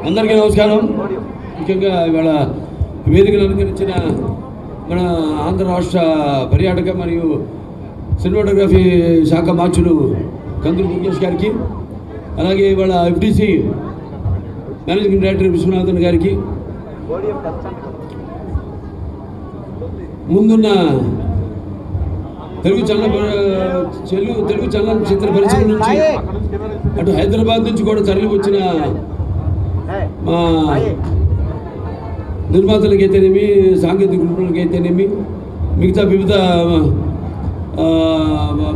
అందరికీ నమస్కారం. ముఖ్యంగా ఇవాళ వేదికను అలంకరించిన మన ఆంధ్ర రాష్ట్ర పర్యాటక మరియు సినిమాటోగ్రఫీ శాఖ మార్చులు కందులు ముఖేష్ గారికి, అలాగే ఇవాళ ఎఫ్టీసీ మేనేజింగ్ డైరెక్టర్ విశ్వనాథన్ గారికి, ముందున్న తెలుగు చలనచిత్ర పరిశ్రమ నుంచి అటు హైదరాబాద్ నుంచి కూడా తరలి వచ్చిన మా నిర్మాతలకైతేనేమి, సాంకేతిక నిపుణులకైతేనేమి, మిగతా వివిధ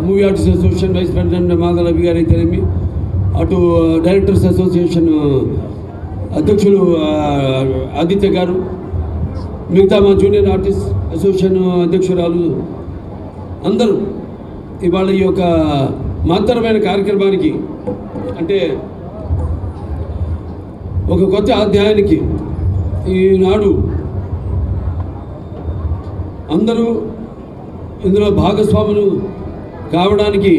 movie artist association vice president Madhavaravi గారు అయితేనేమి, అటు డైరెక్టర్స్ అసోసియేషన్ అధ్యక్షులు ఆదిత్య గారు, మిగతా మా జూనియర్ ఆర్టిస్ట్ అసోసియేషన్ అధ్యక్షురాలు అందరూ ఇవాళ ఈ యొక్క మహత్తరమైన కార్యక్రమానికి, అంటే ఒక కొత్త అధ్యాయానికి ఈనాడు అందరూ ఇందులో భాగస్వాములు కావడానికి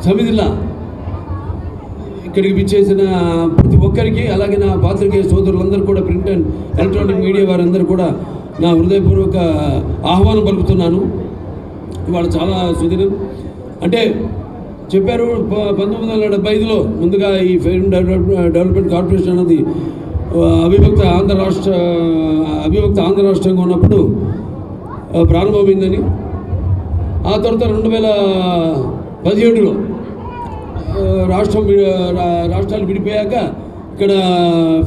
సమిధిలా ఇక్కడికి విచ్చేసిన ప్రతి ఒక్కరికి, అలాగే నా పాత్రికేయ సోదరులందరూ కూడా, ప్రింట్ అండ్ ఎలక్ట్రానిక్ మీడియా వారందరూ కూడా నా హృదయపూర్వక ఆహ్వానం పలుకుతున్నాను. ఇవాళ చాలా సుదినం. అంటే చెప్పారు 1975లో ముందుగా ఈ ఫిల్మ్ డెవలప్మెంట్ కార్పొరేషన్ అన్నది అవిభక్త ఆంధ్ర రాష్ట్రంగా ఉన్నప్పుడు ప్రారంభమైందని. ఆ తర్వాత 2017లో రాష్ట్రాలు విడిపోయాక ఇక్కడ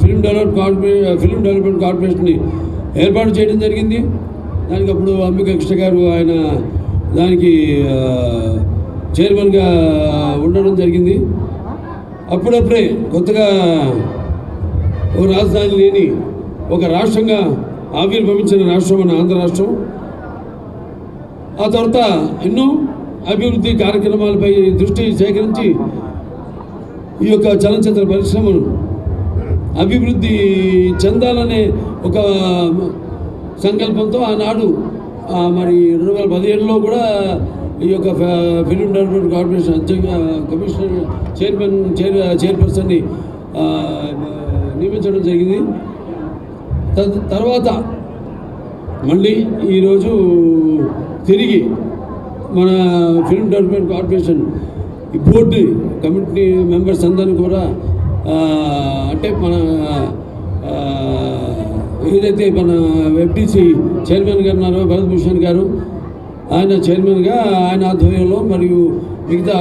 ఫిల్మ్ డెవలప్మెంట్ కార్పొరేషన్ని ఏర్పాటు చేయడం జరిగింది. దానికి అప్పుడు అంబికా కృష్ణ గారు ఆయన దానికి చైర్మన్గా ఉండడం జరిగింది. అప్పుడప్పుడే కొత్తగా ఒక రాజధాని లేని ఒక రాష్ట్రంగా ఆవిర్భవించిన రాష్ట్రం మన ఆంధ్ర రాష్ట్రం. ఆ తర్వాత ఎన్నో అభివృద్ధి కార్యక్రమాలపై దృష్టి సేకరించి ఈ యొక్క చలనచిత్ర పరిశ్రమను అభివృద్ధి చెందాలనే ఒక సంకల్పంతో ఆనాడు మరి 2017లో కూడా ఈ యొక్క ఫిల్మ్ డెవలప్మెంట్ కార్పొరేషన్ కమిషనర్ చైర్పర్సన్ని నియమించడం జరిగింది. తర్వాత మళ్ళీ ఈరోజు తిరిగి మన ఫిల్మ్ డెవలప్మెంట్ కార్పొరేషన్ ఈ బోర్డు కమిటీ మెంబర్స్ అందరినీ కూడా, అంటే మన ఏదైతే మన ఎఫ్టీసీ చైర్మన్ గారు ఉన్నారో భరత్ భూషణ్ గారు, ఆయన చైర్మన్గా ఆయన ఆధ్వర్యంలో, మరియు మిగతా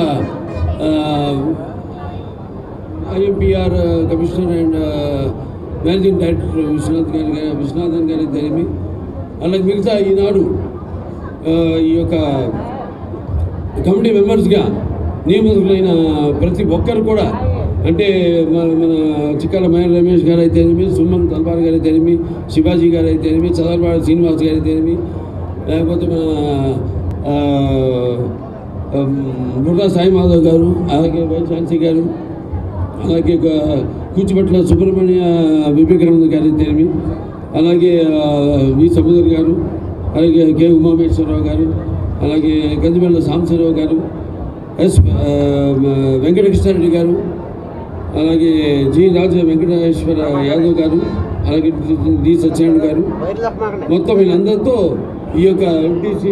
IMPR commissioner and managing director Viswanathan గారి తెలిమి, అలాగే మిగతా ఈనాడు ఈ యొక్క కమిటీ మెంబర్స్గా నియమితులైన ప్రతి ఒక్కరు కూడా, అంటే మన చిక్కాల మహేంద్ర రమేష్ గారు అయితేనేమి, సుమన్ తల్వార్ గారు అయితేనేమి, శివాజీ గారు అయితేనేమి, చదలవాడ శ్రీనివాస్ గారు అయితేనేమి, లేకపోతే మన బుర్రా సాయి మాధవ్ గారు, అలాగే వై ఝాన్సీ గారు, అలాగే కూచిపట్ల సుబ్రహ్మణ్య వివేకానంద గారు అయితేనేమి, అలాగే వి సముద్ర గారు, అలాగే కె ఉమామేశ్వరరావు గారు, అలాగే గంజిమెళ్ళ సాంబశివరావు గారు, ఎస్ వెంకటకృష్ణారెడ్డి గారు, అలాగే జి రాజ వెంకటేశ్వర యాదవ్ గారు, అలాగే డి సత్యనారాయణ గారు, మొత్తం వీళ్ళందరితో ఈ యొక్క ఎఫ్టీసీ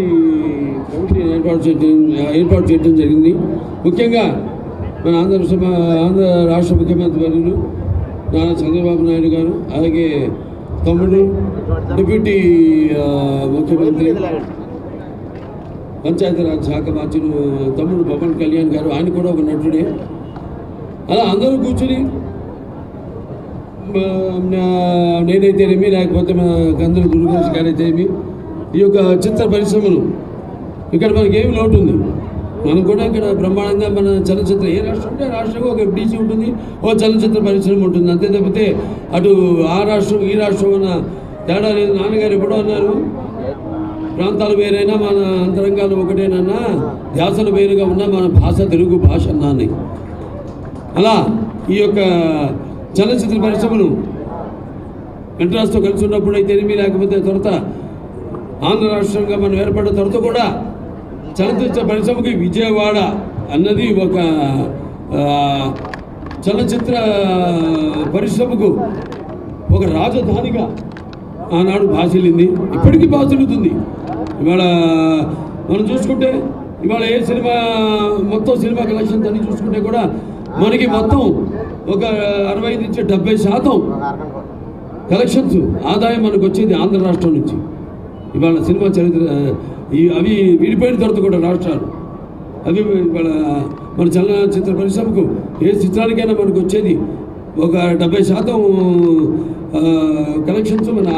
కమిటీ ఏర్పాటు చేయడం జరిగింది. ముఖ్యంగా మన ఆంధ్ర రాష్ట్ర ముఖ్యమంత్రి వర్యులు నారా చంద్రబాబు నాయుడు గారు, అలాగే తమ్ముడు డిప్యూటీ ముఖ్యమంత్రి పంచాయతీరాజ్ శాఖ మార్చులు తమ్ముడు పవన్ కళ్యాణ్ గారు, ఆయన కూడా ఒక నటుడే. అలా అందరూ కూర్చుని నేనైతేనేమి, లేకపోతే మన కందులు దుర్గేష్ గారు అయితేనేమి, ఈ యొక్క చిత్ర పరిశ్రమను ఇక్కడ మనకి ఏమి లోటు ఉంది, మనం కూడా ఇక్కడ బ్రహ్మాండంగా మన చలనచిత్ర ఏ రాష్ట్రం ఉంటే రాష్ట్రంగా ఒక ఎఫ్డీసీ ఉంటుంది, ఓ చలనచిత్ర పరిశ్రమ ఉంటుంది. అంతే తప్పితే అటు ఆ రాష్ట్రం ఈ రాష్ట్రం అన్న తేడా లేదు. నాన్నగారు ఎప్పుడో అన్నారు, ప్రాంతాలు వేరైనా మన అంతరంగాలు ఒకటేనన్నా, ధ్యాసలు వేరుగా ఉన్నా మన భాష తెలుగు భాష అన్నాన్ని. అలా ఈ యొక్క చలనచిత్ర పరిశ్రమను మెడ్రాస్తో కలిసి ఉన్నప్పుడు అయితేనేమి, లేకపోతే తర్వాత ఆంధ్ర రాష్ట్రంగా మనం ఏర్పడిన తర్వాత కూడా చలనచిత్ర పరిశ్రమకి విజయవాడ అన్నది ఒక చలనచిత్ర పరిశ్రమకు ఒక రాజధానిగా ఆనాడు భాసిల్లింది, ఇప్పటికీ భాసిల్లుతుంది. ఇవాళ మనం చూసుకుంటే ఇవాళ ఏ సినిమా మొత్తం సినిమా కలెక్షన్స్ అన్ని చూసుకుంటే కూడా మనకి మొత్తం ఒక 65 నుంచి 70% కలెక్షన్స్ ఆదాయం మనకు వచ్చేది ఆంధ్ర రాష్ట్రం నుంచి. ఇవాళ సినిమా చరిత్ర అవి విడిపోయిన తర్వాత కూడా రాష్ట్రాలు అవి ఇవాళ మన చలనచిత్ర పరిశ్రమకు ఏ చిత్రానికైనా మనకు వచ్చేది ఒక 70% కలెక్షన్స్ మన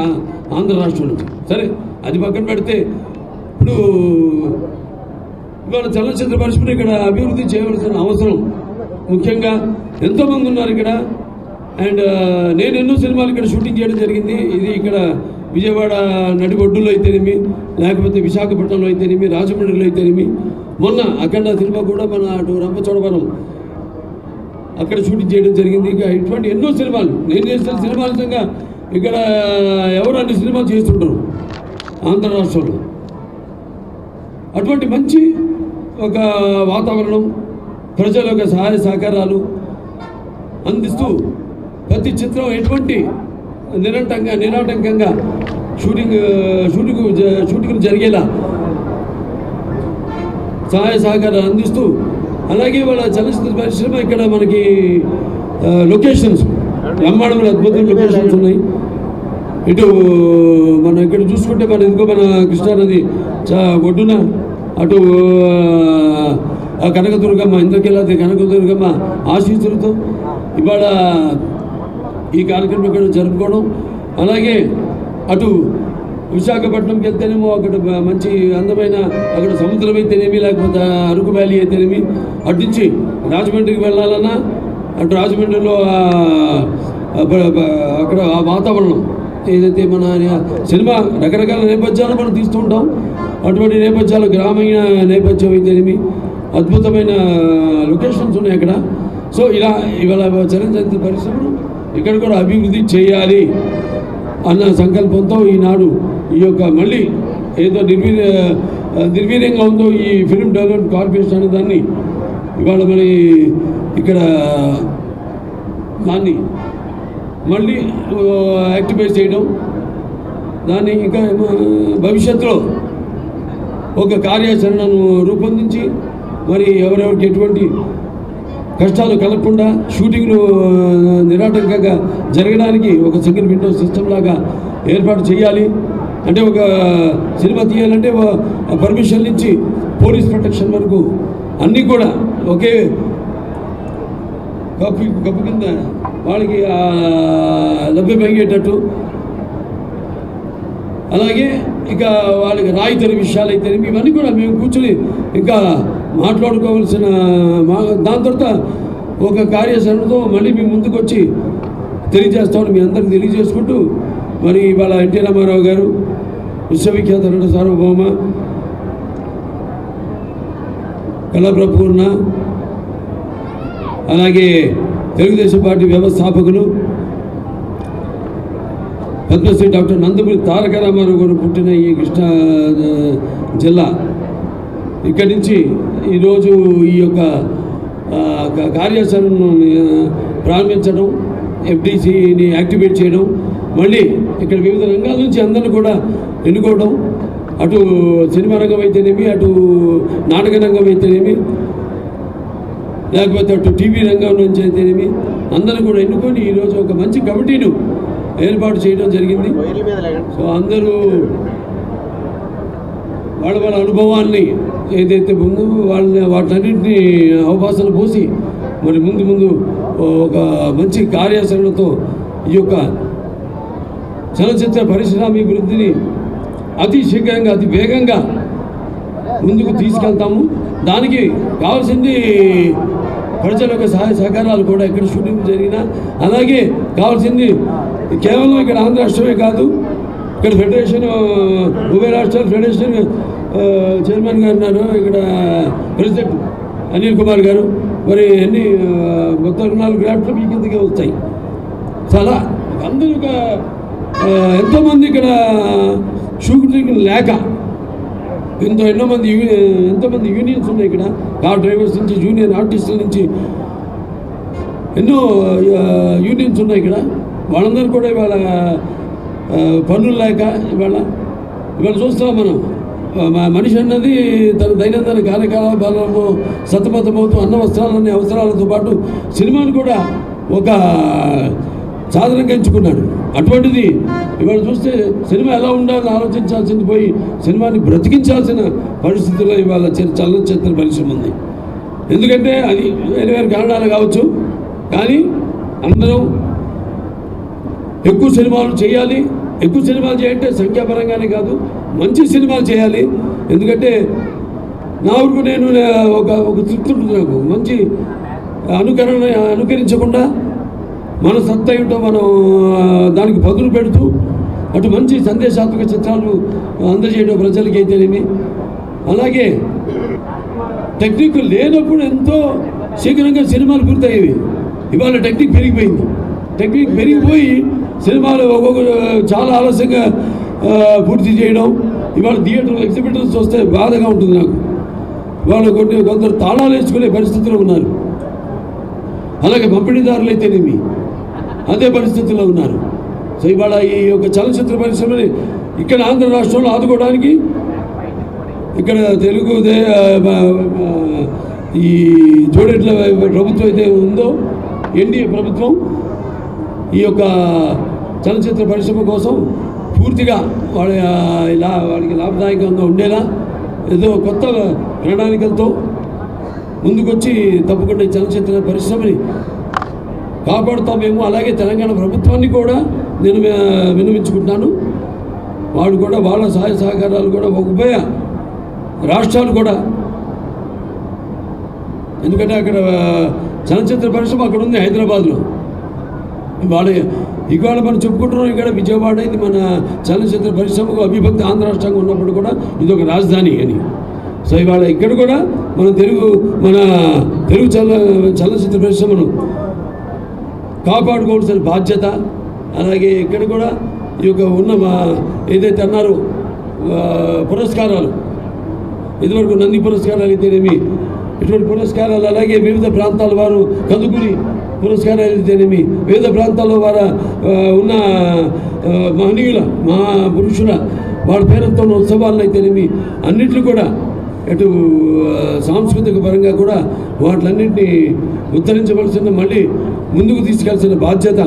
ఆంధ్ర రాష్ట్రం నుంచి. సరే అది పక్కన పెడితే ఇప్పుడు ఇవాళ చలనచిత్ర పరిశ్రమ ఇక్కడ అభివృద్ధి చేయవలసిన అవసరం ముఖ్యంగా ఎంతోమంది ఉన్నారు ఇక్కడ. అండ్ నేను ఎన్నో సినిమాలు ఇక్కడ షూటింగ్ చేయడం జరిగింది. ఇది ఇక్కడ విజయవాడ నడిబొడ్డులో అయితేనేమి, లేకపోతే విశాఖపట్నంలో అయితేనేమి, రాజమండ్రిలో అయితేనేమి, మొన్న అఖండ సినిమా కూడా మన అటు రంపచోడవరం అక్కడ షూటింగ్ చేయడం జరిగింది. ఇక ఇటువంటి ఎన్నో సినిమాలు నేను చేసిన సినిమాల నిజంగా ఇక్కడ ఎవరు అన్ని సినిమాలు చేస్తుంటారు ఆంధ్ర రాష్ట్రంలో. అటువంటి మంచి ఒక వాతావరణం, ప్రజల యొక్క సహాయ సహకారాలు అందిస్తూ ప్రతి చిత్రం ఎటువంటి నిరాటంకంగా షూటింగ్ జరిగేలా సహాయ సహకారాలు అందిస్తూ, అలాగే వాళ్ళ చలనచిత్ర పరిశ్రమ ఇక్కడ మనకి లొకేషన్స్ బ్రహ్మాండమైన అద్భుతమైన లొకేషన్స్ ఉన్నాయి. ఇటు మనం ఇక్కడ చూసుకుంటే మన ఇదిగో మన కృష్ణానది ఒడ్డున అటు కనకదుర్గమ్మ, ఇంద్రకీలాద్రి కనకదుర్గమ్మ ఆశీస్సులతో ఇవాళ ఈ కార్యక్రమం ఇక్కడ జరుపుకోవడం. అలాగే అటు విశాఖపట్నంకి వెళ్తేనేమో అక్కడ మంచి అందమైన అక్కడ సముద్రం అయితేనేమి, లేకపోతే అరకు వ్యాలీ అయితేనేమి, అటు నుంచి రాజమండ్రికి వెళ్ళాలన్నా అటు రాజమండ్రిలో అక్కడ ఆ వాతావరణం ఏదైతే మన సినిమా రకరకాల నేపథ్యాలు మనం తీస్తూ ఉంటాం. అటువంటి నేపథ్యాలు గ్రామీణ నేపథ్యం అయితేనేమి అద్భుతమైన లొకేషన్స్ ఉన్నాయి అక్కడ. సో ఇలా ఇవాళ చలనచిత్ర పరిశ్రమను ఇక్కడ కూడా అభివృద్ధి చేయాలి అన్న సంకల్పంతో ఈనాడు ఈ యొక్క మళ్ళీ ఏదో నిర్వీర్యంగా ఉందో ఈ ఫిల్మ్ డెవలప్మెంట్ కార్పొరేషన్ అనే దాన్ని ఇవాళ మరి ఇక్కడ దాన్ని మళ్ళీ యాక్టివేట్ చేయడం, దాన్ని ఇంకా భవిష్యత్తులో ఒక కార్యాచరణను రూపొందించి మరి ఎవరెవరికి ఎటువంటి కష్టాలు కలగకుండా షూటింగ్లు నిరాటంకంగా జరగడానికి ఒక సింగిల్ విండో సిస్టమ్ లాగా ఏర్పాటు చేయాలి. అంటే ఒక సినిమా తీయాలంటే పర్మిషన్ నుంచి పోలీస్ ప్రొటెక్షన్ వరకు అన్నీ కూడా ఒకే కప్పు కింద వాళ్ళకి లభ్యమయ్యేటట్టు, అలాగే ఇక వాళ్ళకి రాయితీ విషయాలు అయితే ఇవన్నీ కూడా మేము కూర్చొని ఇంకా మాట్లాడుకోవాల్సిన దాని తర్వాత ఒక కార్యాచరణతో మళ్ళీ మేము ముందుకు వచ్చి తెలియజేస్తామని మీ అందరికీ తెలియజేసుకుంటూ, మరి ఇవాళ ఎన్టీ రామారావు గారు విశ్వవిఖ్యాత నట సార్వభౌమ కళాప్రపూర్ణ, అలాగే తెలుగుదేశం పార్టీ వ్యవస్థాపకులు పద్మశ్రీ డాక్టర్ నందమూరి తారక రామారావు గారు పుట్టిన ఈ కృష్ణా జిల్లా ఇక్కడి నుంచి ఈరోజు ఈ యొక్క కార్యాచరణను ప్రారంభించడం, ఎఫ్డీసీని యాక్టివేట్ చేయడం, మళ్ళీ ఇక్కడ వివిధ రంగాల నుంచి అందరిని కూడా ఎన్నుకోవడం, అటు సినిమా రంగం అయితేనేమి, అటు నాటక రంగం అయితేనేమి, లేకపోతే అటు టీవీ రంగం నుంచి అయితేనేమి అందరూ కూడా ఎన్నుకొని ఈరోజు ఒక మంచి కమిటీను ఏర్పాటు చేయడం జరిగింది. సో అందరూ వాళ్ళ అనుభవాన్ని ఏదైతే ముందు వాటన్నింటినీ అవకాశాలు పోసి మరి ముందు ఒక మంచి కార్యాచరణతో ఈ యొక్క చలనచిత్ర పరిశ్రమాభివృద్ధిని అతి శీఘ్రంగా అతి వేగంగా ముందుకు తీసుకెళ్తాము. దానికి కావాల్సింది ప్రజల యొక్క సహాయ సహకారాలు కూడా ఇక్కడ షూటింగ్ జరిగినా, అలాగే కావాల్సింది కేవలం ఇక్కడ ఆంధ్ర రాష్ట్రమే కాదు, ఇక్కడ ఫెడరేషన్ ఉభయ రాష్ట్రాల ఫెడరేషన్ చైర్మన్ గారు ఉన్నారు, ఇక్కడ ప్రెసిడెంట్ అనిల్ కుమార్ గారు, మరి అన్ని మొత్తం 4 గ్రాఫ్ట్లు మీ కిందకే వస్తాయి. చాలా అందరూ ఎంతోమంది ఇక్కడ షూటింగ్ లేక ఎంతోమంది యూనియన్స్ ఉన్నాయి ఇక్కడ, కార్ డ్రైవర్స్ నుంచి జూనియర్ ఆర్టిస్టుల నుంచి ఎన్నో యూనియన్స్ ఉన్నాయి ఇక్కడ. వాళ్ళందరూ కూడా ఇవాళ పనులు లేక ఇవాళ చూస్తాం మనం. మనిషి అన్నది తన దైనందిన కార్యకలాపాలలో సతమతమవుతూ అన్న వస్త్రాలనే అవసరాలతో పాటు సినిమాను కూడా ఒక సాధనంగా ఎంచుకున్నాడు. అటువంటిది ఇవాళ చూస్తే సినిమా ఎలా ఉండాలని ఆలోచించాల్సింది పోయి సినిమాని బ్రతికించాల్సిన పరిస్థితుల్లో ఇవాళ చలనచిత్ర పరిశ్రమ ఉంది. ఎందుకంటే అది వేరే వేరే కారణాలు కావచ్చు, కానీ అందరం ఎక్కువ సినిమాలు చేయాలి. ఎక్కువ సినిమాలు చేయాలంటే సంఖ్యాపరంగానే కాదు, మంచి సినిమాలు చేయాలి. ఎందుకంటే నా వరకు నేను ఒక తృప్తి ఉంటుంది నాకు. మంచి అనుకరించకుండా మన సత్తా ఏంటో మనం దానికి పదులు పెడుతూ అటు మంచి సందేశాత్మక చిత్రాలు అందజేయడం ప్రజలకి అయితేనేమి. అలాగే టెక్నిక్ లేనప్పుడు ఎంతో శీఘ్రంగా సినిమాలు పూర్తయ్యేవి. ఇవాళ టెక్నిక్ పెరిగిపోయింది. టెక్నిక్ పెరిగిపోయి సినిమాలు చాలా ఆలస్యంగా పూర్తి చేయడం. ఇవాళ థియేటర్లో ఎగ్జిబిటర్స్ వస్తే బాధగా ఉంటుంది నాకు. వాళ్ళు కొందరు తాళాలు వేసుకునే పరిస్థితిలో ఉన్నారు. అలాగే పంపిణీదారులు అయితేనేమి అదే పరిస్థితుల్లో ఉన్నారు. సో ఇవాళ ఈ యొక్క చలనచిత్ర పరిశ్రమని ఇక్కడ ఆంధ్ర రాష్ట్రంలో ఆదుకోవడానికి ఇక్కడ తెలుగు ఈ జోడెట్ల ప్రభుత్వం అయితే ఉందో ఎన్డీఏ ప్రభుత్వం ఈ యొక్క చలనచిత్ర పరిశ్రమ కోసం పూర్తిగా వాడికి లాభదాయకంగా ఉండేలా ఏదో కొత్త ప్రణాళికలతో ముందుకొచ్చి తప్పకుండా ఈ చలనచిత్ర పరిశ్రమని కాపాడుతామేమో. అలాగే తెలంగాణ ప్రభుత్వాన్ని కూడా నేను విన్నవించుకుంటున్నాను. వాళ్ళు కూడా వాళ్ళ సహాయ సహకారాలు కూడా ఉభయ రాష్ట్రాలు కూడా, ఎందుకంటే అక్కడ చలనచిత్ర పరిశ్రమ అక్కడ ఉంది హైదరాబాద్లో. ఇవాళ మనం చెప్పుకుంటున్నాం ఇక్కడ విజయవాడ ఇది మన చలనచిత్ర పరిశ్రమకు అవిభక్తి ఆంధ్ర రాష్ట్రంగా ఉన్నప్పుడు కూడా ఇది ఒక రాజధాని అని. సో ఇవాళ ఇక్కడ కూడా మన తెలుగు చలనచిత్ర పరిశ్రమను కాపాడుకోవాల్సిన బాధ్యత. అలాగే ఇక్కడ కూడా ఈ యొక్క ఏదైతే అన్నారో పురస్కారాలు, ఇదివరకు నంది పురస్కారాలు అయితేనేమి ఇటువంటి పురస్కారాలు, అలాగే వివిధ ప్రాంతాల వారు కందుకూరి పురస్కారాలు అయితేనేమి, వివిధ ప్రాంతాల్లో వారు ఉన్న మహనీయుల పురుషుల వాళ్ళ పేరుతో ఉన్న ఉత్సవాలను అయితేనేమి అన్నింటినీ కూడా ఇటు సాంస్కృతిక పరంగా కూడా వాటిలన్నింటినీ ఉద్ధరించవలసిన, మళ్ళీ ముందుకు తీసుకెళ్లాల్సిన బాధ్యత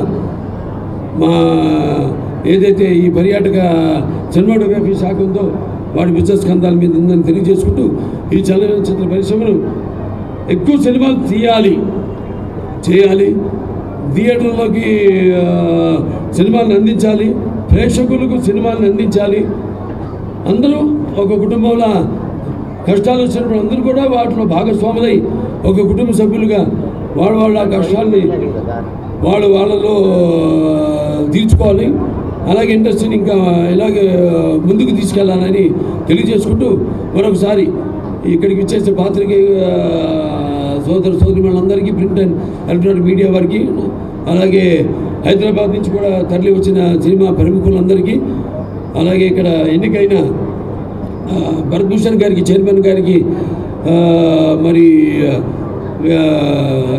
ఏదైతే ఈ పర్యాటక సినిమాటోగ్రఫీ శాఖ ఉందో వాడి బిజినెస్ కందాల మీద ఉందని తెలియజేసుకుంటూ ఈ చలనచిత్ర పరిశ్రమను ఎక్కువ సినిమాలు చేయాలి, థియేటర్లోకి సినిమాలను అందించాలి, ప్రేక్షకులకు సినిమాలను అందించాలి. అందరూ ఒక కుటుంబంలో కష్టాలు వచ్చినప్పుడు అందరూ కూడా వాటిలో భాగస్వాములై ఒక కుటుంబ సభ్యులుగా వాళ్ళ కష్టాన్ని వాళ్ళలో తీర్చుకోవాలి. అలాగే ఇండస్ట్రీని ఇంకా ఇలాగే ముందుకు తీసుకెళ్లాలని తెలియజేసుకుంటూ మరొకసారి ఇక్కడికి వచ్చేసే పాత్రికేయ సోదరులందరికీ, ప్రింట్ అండ్ ఎలక్ట్రానిక్ మీడియా వారికి, అలాగే హైదరాబాద్ నుంచి కూడా తరలి వచ్చిన సినిమా ప్రముఖులందరికీ, అలాగే ఇక్కడ ఎన్నికైన భరత్భూషణ్ గారికి, చైర్మన్ గారికి, మరి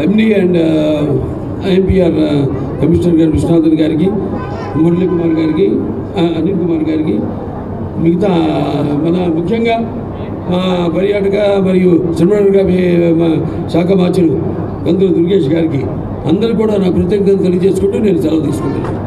ఎండి అండ్ ఐఎంపీఆర్ కమిషనర్ గారు విశ్వనాథన్ గారికి, మురళీ కుమార్ గారికి, అనిల్ కుమార్ గారికి, మిగతా ముఖ్యంగా మా పర్యాటక మరియు సినిమాటోగ్రఫీ శాఖ మార్చులు కందుల దుర్గేష్ గారికి అందరూ కూడా నా కృతజ్ఞతలు తెలియజేసుకుంటూ నేను సెలవు తీసుకుంటున్నాను.